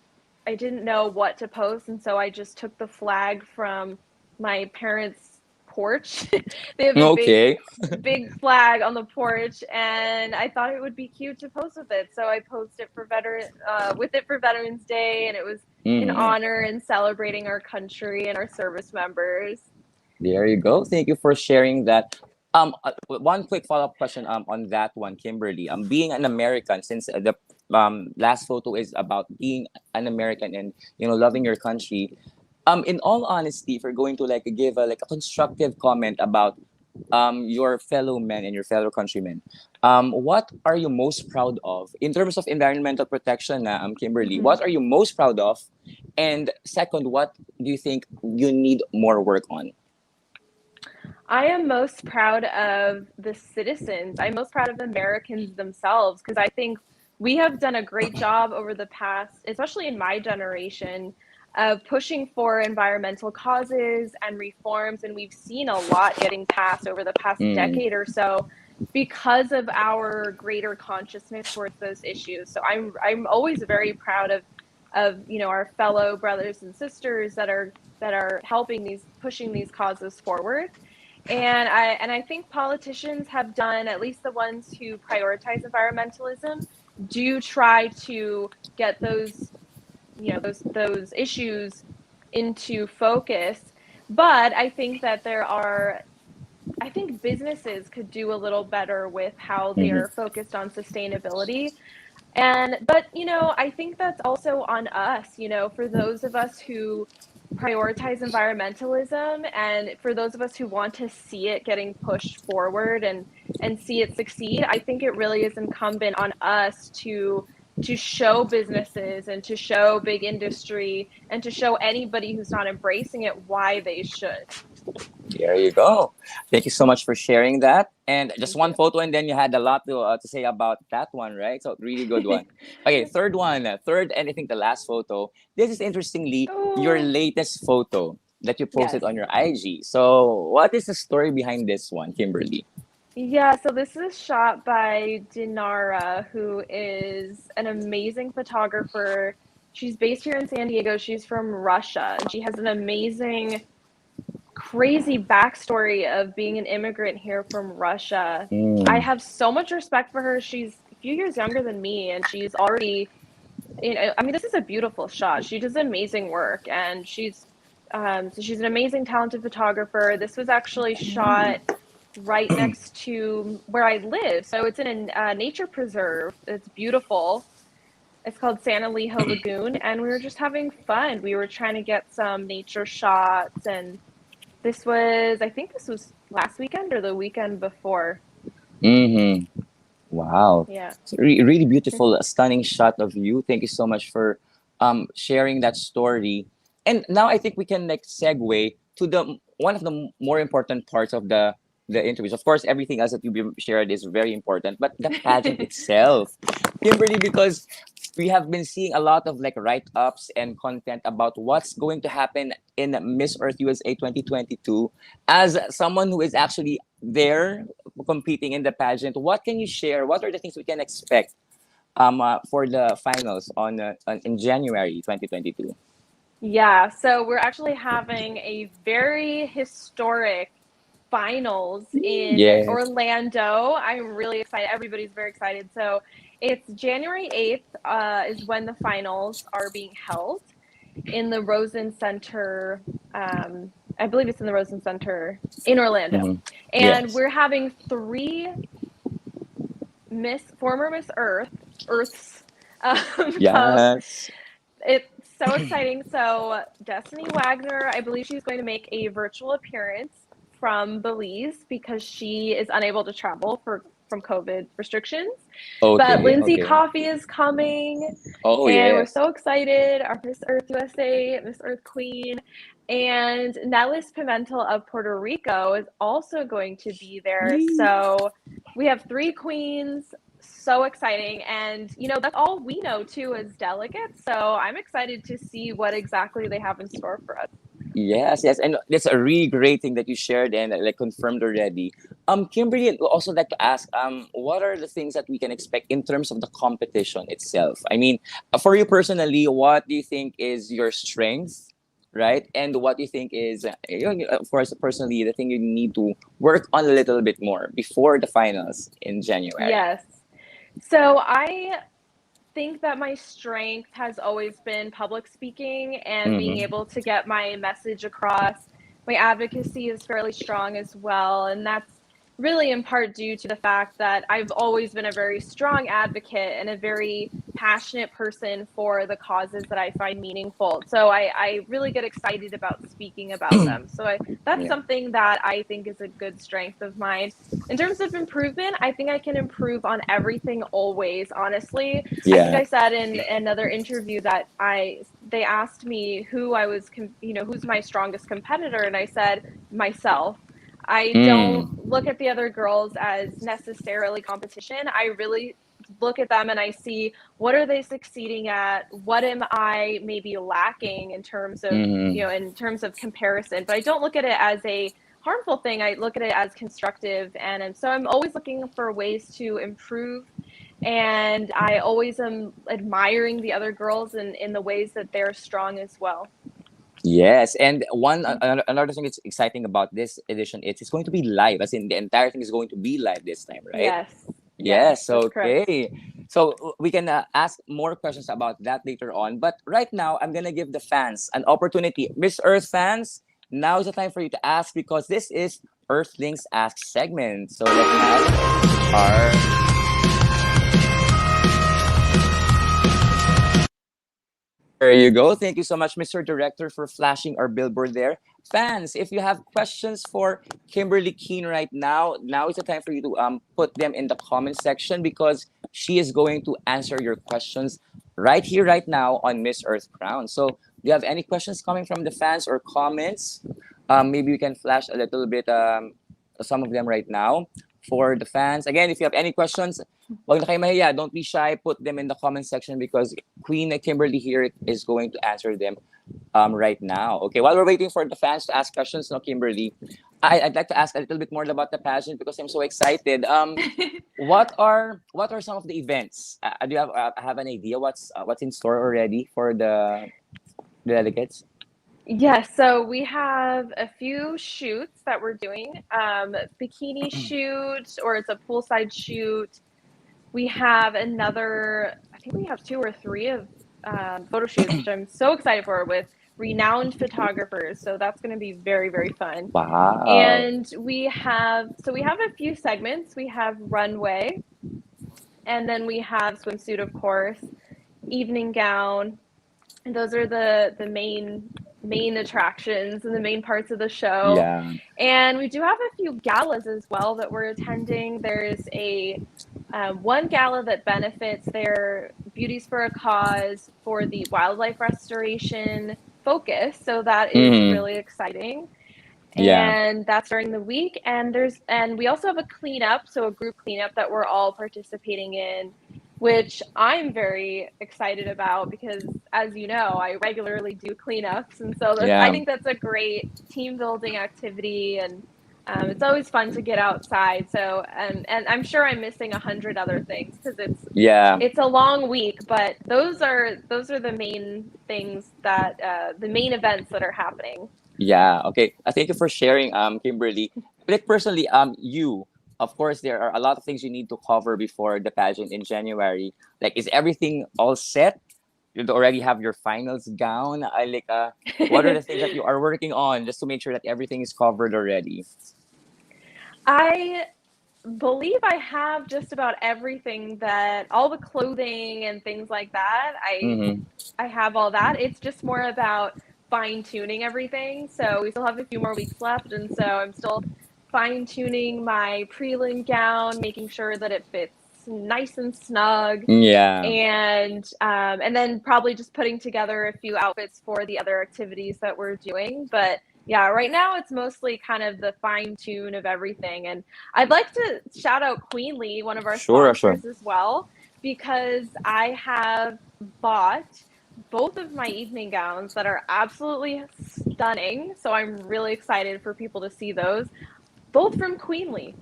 didn't know what to post, and so I just took the flag from my parents' porch. They have a big Okay. big flag on the porch, and I thought it would be cute to post with it. So I posted with it for Veterans Day, and it was in Mm-hmm. honor and celebrating our country and our service members. There you go. Thank you for sharing that. One quick follow-up question on that one, Kimberly. Being an American, since the last photo is about being an American and loving your country. In all honesty, if you're going to like give a constructive comment about your fellow men and your fellow countrymen, what are you most proud of in terms of environmental protection, Kimberly? Mhm. What are you most proud of? And second, what do you think you need more work on? I am most proud of the citizens. I'm most proud of Americans themselves because I think we have done a great job over the past, especially in my generation, of pushing for environmental causes and reforms. And we've seen a lot getting passed over the past Mm, decade or so because of our greater consciousness towards those issues. So I'm always very proud of our fellow brothers and sisters that are helping these pushing these causes forward. And I think politicians have done, at least the ones who prioritize environmentalism, do try to get those issues into focus. But I think businesses could do a little better with how they mhm, are focused on sustainability. But I think that's also on us, for those of us who prioritize environmentalism and for those of us who want to see it getting pushed forward and see it succeed. I think it really is incumbent on us to show businesses and to show big industry and to show anybody who's not embracing it why they should. there you go. Thank you so much for sharing that. And just Thank one you. photo, and then you had a lot to say about that one, right? So really good one. Okay, third one, third, and I think the last photo. This is interestingly your Oh, latest photo that you posted yes. on your IG. So what is the story behind this one, Kimberly? Yeah, so this is shot by Dinara, who is an amazing photographer. She's based here in San Diego. She's from Russia, and she has an amazing, crazy backstory of being an immigrant here from Russia. I Mm, have so much respect for her. She's a few years younger than me, and she's already, I mean, this is a beautiful shot. She does amazing work, and so she's an amazing, talented photographer. This was actually shot right next to where I live. So it's in a nature preserve. It's beautiful. It's called San Elijo Lagoon, and we were just having fun. We were trying to get some nature shots, and I think this was last weekend or the weekend before. mm-hmm. Wow. Yeah. It's really beautiful, stunning shot of you. Thank you so much for sharing that story. And now I think we can like segue to the one of the more important parts of the the interviews. Of course, everything else that you shared is very important, but the pageant itself, Kimberly, because we have been seeing a lot of like write-ups and content about what's going to happen in Miss Earth USA 2022. As someone who is actually there competing in the pageant, what can you share? What are the things we can expect for the finals in January 2022? Yeah, so we're actually having a very historic finals in Yes. Orlando. I'm really excited. Everybody's very excited. So it's January 8th is when the finals are being held in the Rosen Center. I believe it's in the Rosen Center in Orlando. Hmm. And Yes. we're having three former Miss Earths come. Yes. It's so exciting. So Destiny Wagner, I believe she's going to make a virtual appearance from Belize because she is unable to travel from COVID restrictions. But Okay. Lindsay Okay. Coffey is coming, Oh and we're yes. so excited. Our Miss Earth USA, Miss Earth Queen, and Nellis Pimentel of Puerto Rico is also going to be there. Yee. So we have three queens. So exciting. And, that's all we know too as delegates. So I'm excited to see what exactly they have in store for us. Yes, yes, and that's a really great thing that you shared and like confirmed already. Kimberly, I'd also like to ask, what are the things that we can expect in terms of the competition itself? I mean, for you personally, what do you think is your strength, right? And what do you think is, of course, personally, the thing you need to work on a little bit more before the finals in January? Yes. So I think that my strength has always been public speaking and being Mm-hmm. able to get my message across. My advocacy is fairly strong as well, and that's really in part due to the fact that I've always been a very strong advocate and a very passionate person for the causes that I find meaningful. So I really get excited about speaking about them. So that's Yeah. something that I think is a good strength of mine. In terms of improvement, I think I can improve on everything always, honestly. I think Yeah. I said in another interview that they asked me who's my strongest competitor, and I said myself. I don't Mm. look at the other girls as necessarily competition. I really look at them and I see what are they succeeding at? What am I maybe lacking Mm-hmm. in terms of comparison? But I don't look at it as a harmful thing. I look at it as constructive, and so I'm always looking for ways to improve, and I always am admiring the other girls in the ways that they're strong as well. Yes, and another thing that's exciting about this edition is it's going to be live, as in the entire thing is going to be live this time, right? Yes, yes, Yes, that's correct. okay. So we can ask more questions about that later on. But right now, I'm gonna give the fans an opportunity. Miss Earth fans, now is the time for you to ask because this is Earthlings Ask segment. So let's have our There you go. Thank you so much, Mr. Director, for flashing our billboard there. Fans, if you have questions for Kimberly Keen right now, now is the time for you to put them in the comment section because she is going to answer your questions right here, right now on Miss Earth Crown. So, do you have any questions coming from the fans or comments? Maybe we can flash a little bit some of them right now for the fans. Again, if you have any questions, wag na kayo mahiya. Don't be shy. Put them in the comment section because Queen Kimberly here is going to answer them right now. Okay, while we're waiting for the fans to ask questions, no, Kimberly, I'd like to ask a little bit more about the pageant because I'm so excited. What are some of the events? Do you have an idea what's in store already for the delegates? Yes, so we have a few shoots that we're doing. Bikini shoot, or it's a poolside shoot. We have another, I think we have two or three of photo shoots, which I'm so excited for with renowned photographers. So that's going to be very, very fun. Wow. And we have a few segments. We have runway, and then we have swimsuit, of course, evening gown, and those are the main attractions and the main parts of the show. Yeah. And we do have a few galas as well that we're attending. There's a one gala that benefits their Beauties for a Cause for the wildlife restoration focus, so that is Mm. really exciting. Yeah. and that's during the week. And we also have a cleanup, so a group cleanup that we're all participating in, which I'm very excited about because, as you know, I regularly do cleanups, and so I Yeah. think that's a great team building activity, and it's always fun to get outside. So and I'm sure I'm missing 100 other things because Yeah. it's a long week, but those are the main things that the main events that are happening. Yeah. Okay. Thank you for sharing, Kimberly. Like personally, you, of course, there are a lot of things you need to cover before the pageant in January. Like, is everything all set? You already have your finals gown. What are the things that you are working on just to make sure that everything is covered already? I believe I have just about everything, that all the clothing and things like that. Mm-hmm. I have all that. It's just more about fine tuning everything. So we still have a few more weeks left, and so I'm still fine tuning my prelim gown, making sure that it fits nice and snug, Yeah. and then probably just putting together a few outfits for the other activities that we're doing. But yeah, right now it's mostly kind of the fine tune of everything. And I'd like to shout out Queenly, one of our Sure. Sure. sponsors as well, because I have bought both of my evening gowns that are absolutely stunning. So I'm really excited for people to see those, both from Queenly.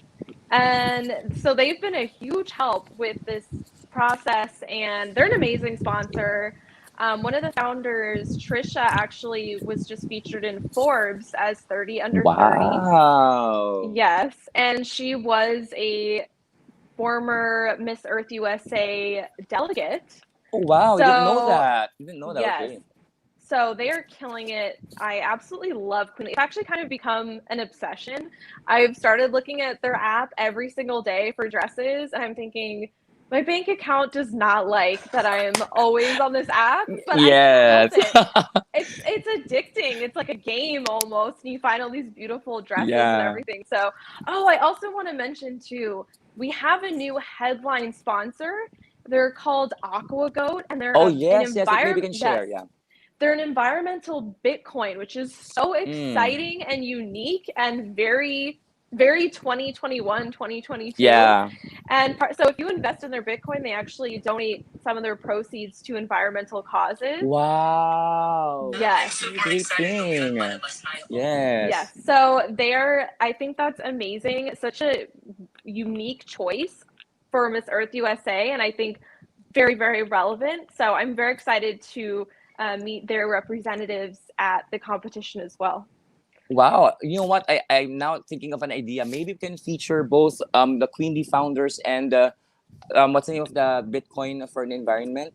And so they've been a huge help with this process, and they're an amazing sponsor. One of the founders, Trisha, actually was just featured in Forbes as 30 under 30. Wow. Yes, and she was a former Miss Earth USA delegate. Oh wow. I didn't know So, that. I didn't know that. yes. Okay. So they are killing it. I absolutely love Queen. It's actually kind of become an obsession. I've started looking at their app every single day for dresses, and I'm thinking, my bank account does not like that I'm always on this app, but I can't help Yes. it. It's addicting. It's like a game almost, and you find all these beautiful dresses and Yeah. everything. So, oh, I also want to mention too, we have a new headline sponsor. They're called Aqua Goat, and they're Oh an yes. Yes. Maybe you environment. can Yes, share. Yeah. they're an environmental Bitcoin, which is so Mm. exciting and unique and very, very 2021, 2022. Yeah. And so if you invest in their Bitcoin, they actually donate some of their proceeds to environmental causes. Wow. Yes. That's a great thing. Yes. Yes. So I think that's amazing. Such a unique choice for Miss Earth USA. And I think very, very relevant. So I'm very excited to meet their representatives at the competition as well. Wow. You know what? I'm now thinking of an idea. Maybe we can feature both the Queenly founders and what's the name of the Bitcoin for the environment?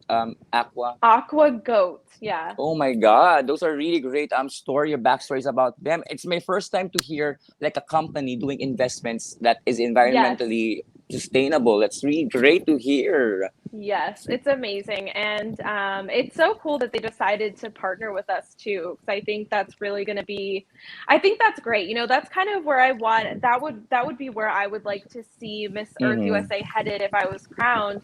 Aqua. Aqua Goat. Yeah. Oh my God, those are really great backstories about them. It's my first time to hear like a company doing investments that is Yes. environmentally sustainable. That's really great to hear. Yes, it's amazing, and it's so cool that they decided to partner with us too. Because I think that's really going to be, I think that's great. You know, that's kind of where I want. That would be where I would like to see Miss Earth Mm-hmm. USA headed if I was crowned,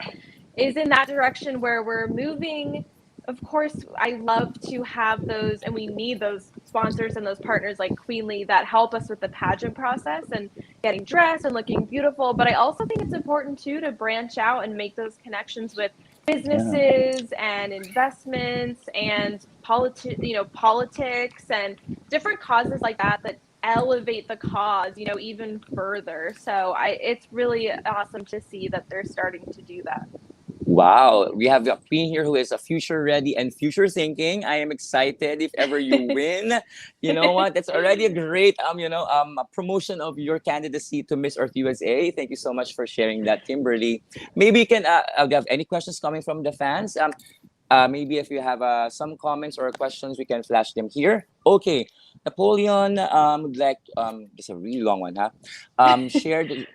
is in that direction where we're moving. Of course, I love to have those, and we need those sponsors and those partners like Queenly that help us with the pageant process and getting dressed and looking beautiful. But I also think it's important too to branch out and make those connections with Yeah. businesses and investments and politics and different causes like that elevate the cause, even further. So it's really awesome to see that they're starting to do that. Wow, we have a queen here who is a future ready and future thinking. I am excited if ever you win. You know what? That's already a great a promotion of your candidacy to Miss Earth USA. Thank you so much for sharing that, Kimberly. Maybe you can do you have any questions coming from the fans? Maybe if you have some comments or questions, we can flash them here. Okay, Napoleon would like it's a really long one, huh? Shared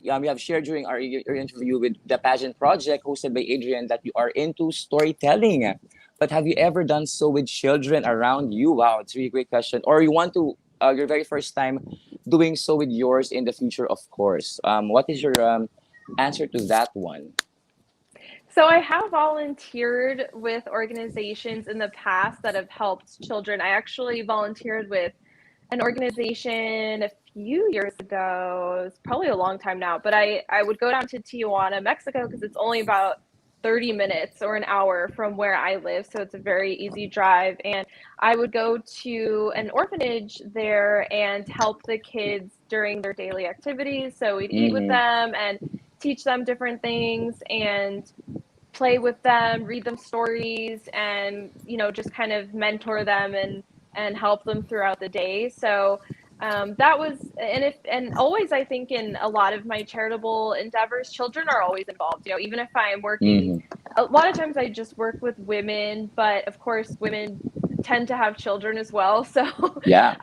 we have shared during our interview with the pageant project hosted by Adrian that you are into storytelling. But have you ever done so with children around you? Wow, it's a really great question. Or you want to your very first time doing so with yours in the future, of course. What is your answer to that one? So I have volunteered with organizations in the past that have helped children. I actually volunteered with an organization a few years ago. It's probably a long time now, but I would go down to Tijuana, Mexico, because it's only about 30 minutes or an hour from where I live. So it's a very easy drive. And I would go to an orphanage there and help the kids during their daily activities. So we'd eat with Mm-hmm. them and teach them different things and play with them, read them stories, and just kind of mentor them and help them throughout the day. So that was, and always, I think, in a lot of my charitable endeavors, children are always involved. Even if I'm working, Mm-hmm. a lot of times I just work with women, but of course women tend to have children as well. So Yeah.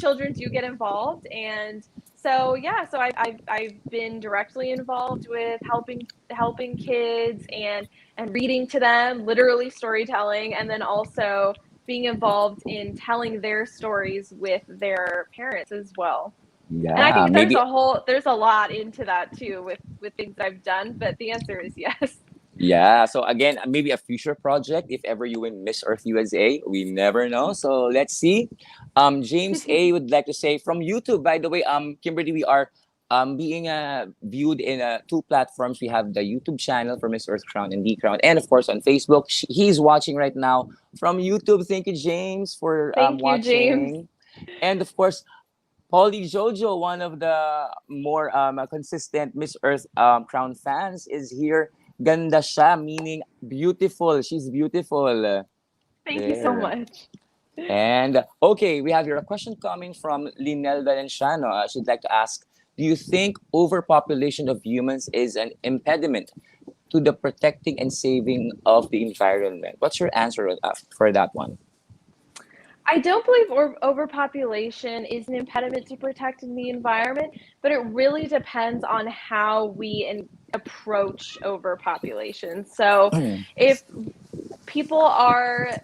children do get involved. And so yeah, so I've been directly involved with helping kids and reading to them, literally storytelling, and then also being involved in telling their stories with their parents as well. And I Yeah. think Maybe. there's a lot into that too with things I've done, but the answer is yes. Yeah. So again, maybe a future project if ever you win Miss Earth USA. We never know. So let's see. James A would like to say from YouTube. By the way, Kimberly, we are being viewed in two platforms. We have the YouTube channel for Miss Earth Crown and D Crown, and of course on Facebook. He's watching right now from YouTube. Thank you, James, for Thank you, James. watching. And of course, Polly Jojo, one of the more consistent Miss Earth Crown fans, is here. Ganda siya, meaning beautiful. She's beautiful. Thank you so There. much. And okay, we have here a question coming from Linel Valenciano. She'd like to ask, do you think overpopulation of humans is an impediment to the protecting and saving of the environment? What's your answer for that one? I don't believe overpopulation is an impediment to protecting the environment, but it really depends on how we approach overpopulation. So, if people are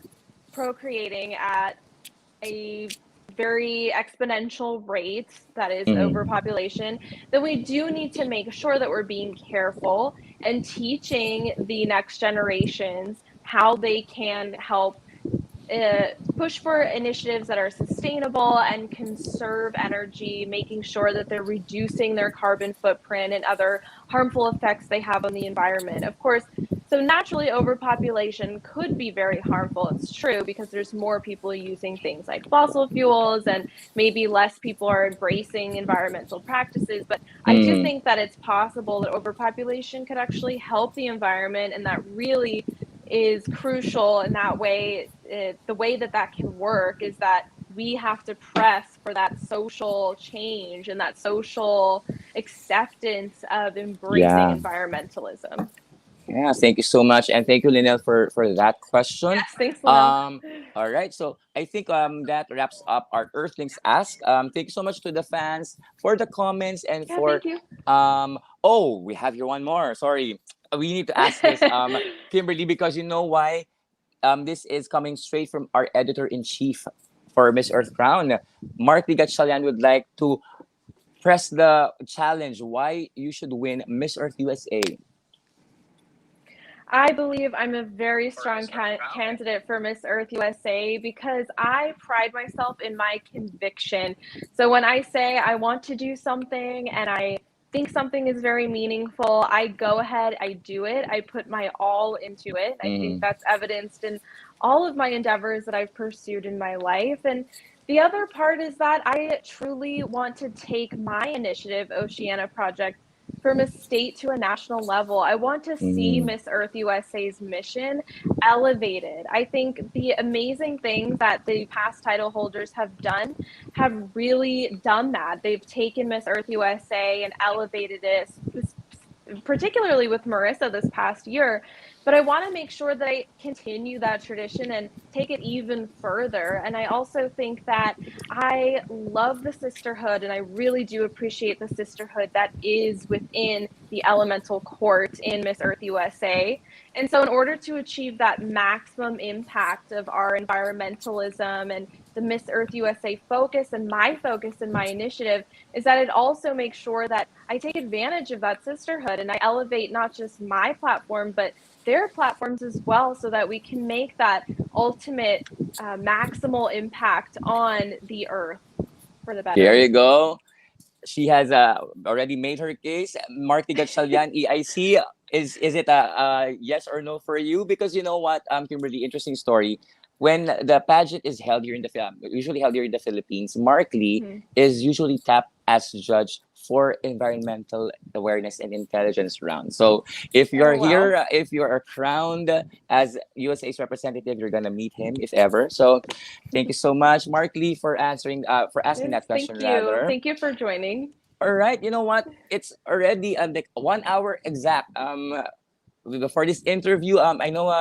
procreating at a very exponential rate, that is Mhm. overpopulation, then we do need to make sure that we're being careful and teaching the next generations how they can help push for initiatives that are sustainable and conserve energy, making sure that they're reducing their carbon footprint and other harmful effects they have on the environment. Of course, so naturally, overpopulation could be very harmful. It's true because there's more people using things like fossil fuels, and maybe less people are embracing environmental practices. But I do Mhm. think that it's possible that overpopulation could actually help the environment, and that really is crucial in that way. The way that can work is that we have to press for that social change and that social acceptance of embracing Yeah. environmentalism. Yeah, thank you so much, and thank you, Linel, for that question. Yes, thanks, Linnell. Um, all right, so I think that wraps up our Earthlings Ask. Thank you so much to the fans for the comments and Yeah, for thank you. oh, we have here one more. Sorry, we need to ask this, Kimberly, because you know why? This is coming straight from our editor in chief for Miss Earth Crown. Mark Ligatchalian would like to press the challenge. Why you should win Miss Earth USA? I believe I'm a very strong candidate for Miss Earth USA because I pride myself in my conviction. So when I say I want to do something and I think something is very meaningful, I go ahead, I do it, I put my all into it. I think Mm-hmm. that's evidenced in all of my endeavors that I've pursued in my life. And the other part is that I truly want to take my initiative, Oceana Project, from a state to a national level. I want to see Mm-hmm. Miss Earth USA's mission elevated. I think the amazing things that the past title holders have really done that. They've taken Miss Earth USA and elevated it, particularly with Marissa this past year. But I want to make sure that I continue that tradition and take it even further. And I also think that I love the sisterhood, and I really do appreciate the sisterhood that is within the elemental court in Miss Earth USA. And so, in order to achieve that maximum impact of our environmentalism and the Miss Earth USA focus and my initiative, is that it also makes sure that I take advantage of that sisterhood and I elevate not just my platform, but their platforms as well, so that we can make that ultimate maximal impact on the earth. for the There better. you go. She has already made her case. Marty Gatchalian, EIC. Is it a yes or no for you? Because you know what, Kimberly, interesting story. When the pageant is held here in the usually held here in the Philippines, Mark Lee Mhm. is usually tapped as judge for environmental awareness and intelligence round. So if you're Oh, wow. here, if you are crowned as USA's representative, you're gonna meet him if ever. So thank you so much, Mark Lee, for answering for asking Yes, that question thank you. rather. Thank you for joining. All right, you know what? It's already like 1 hour exact. Before this interview, I know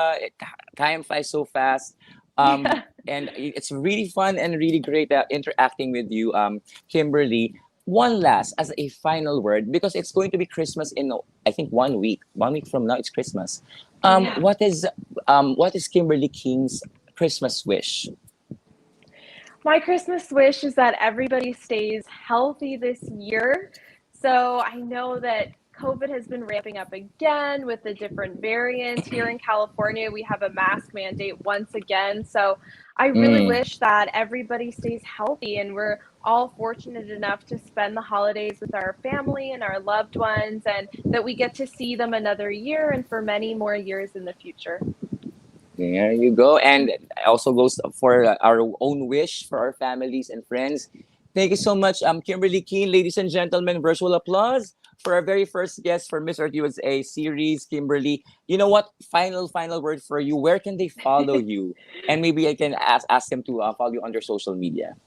time flies so fast. Yeah. And it's really fun and really great interacting with you, Kimberly. One last, as a final word, because it's going to be Christmas in I think 1 week. 1 week from now, it's Christmas. Yeah. What is Kimberly King's Christmas wish? My Christmas wish is that everybody stays healthy this year. So I know that COVID has been ramping up again with the different variants. Here in California, we have a mask mandate once again. So I really Mm. wish that everybody stays healthy and we're all fortunate enough to spend the holidays with our family and our loved ones, and that we get to see them another year and for many more years in the future. There you go. And it also goes for our own wish for our families and friends. Thank you so much, Kimberly Keen. Ladies and gentlemen, virtual applause for our very first guest for Miss Earth USA series, Kimberly. You know what? Final word for you. Where can they follow you? And maybe I can ask them to follow you on their social media.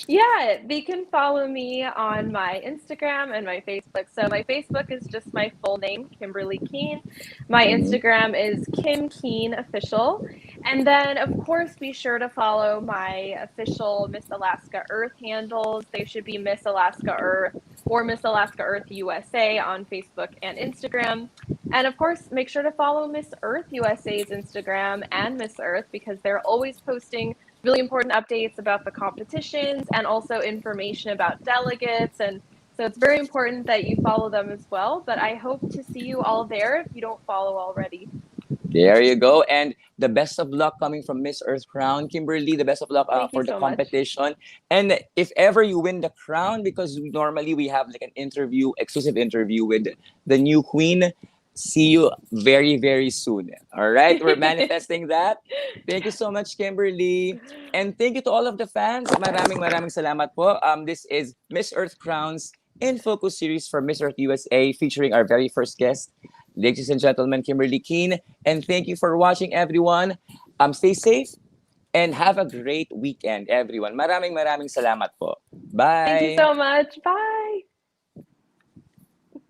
Yeah, they can follow me on my Instagram and my Facebook. So my Facebook is just my full name, Kimberly Keen. My Mhm. Instagram is Kim Keen Official. And then, of course, be sure to follow my official Miss Alaska Earth handles. They should be Miss Alaska Earth or Miss Alaska Earth USA on Facebook and Instagram. And of course, make sure to follow Miss Earth USA's Instagram and Miss Earth, because they're always posting really important updates about the competitions and also information about delegates. And so it's very important that you follow them as well. But I hope to see you all there if you don't follow already. There you go. And the best of luck coming from Miss Earth Crown. Kimberly, the best of luck Thank you for the so much. competition. And if ever you win the crown, because normally we have like an interview, exclusive interview with the new queen, see you very, very soon. All right. We're manifesting that. Thank you so much, Kimberly. And thank you to all of the fans. Maraming salamat po. This is Miss Earth Crowns in Focus series for Miss Earth USA featuring our very first guest, ladies and gentlemen, Kimberly Keen. And thank you for watching, everyone. Stay safe and have a great weekend, everyone. Maraming salamat po. Thank you Bye! so much. Bye.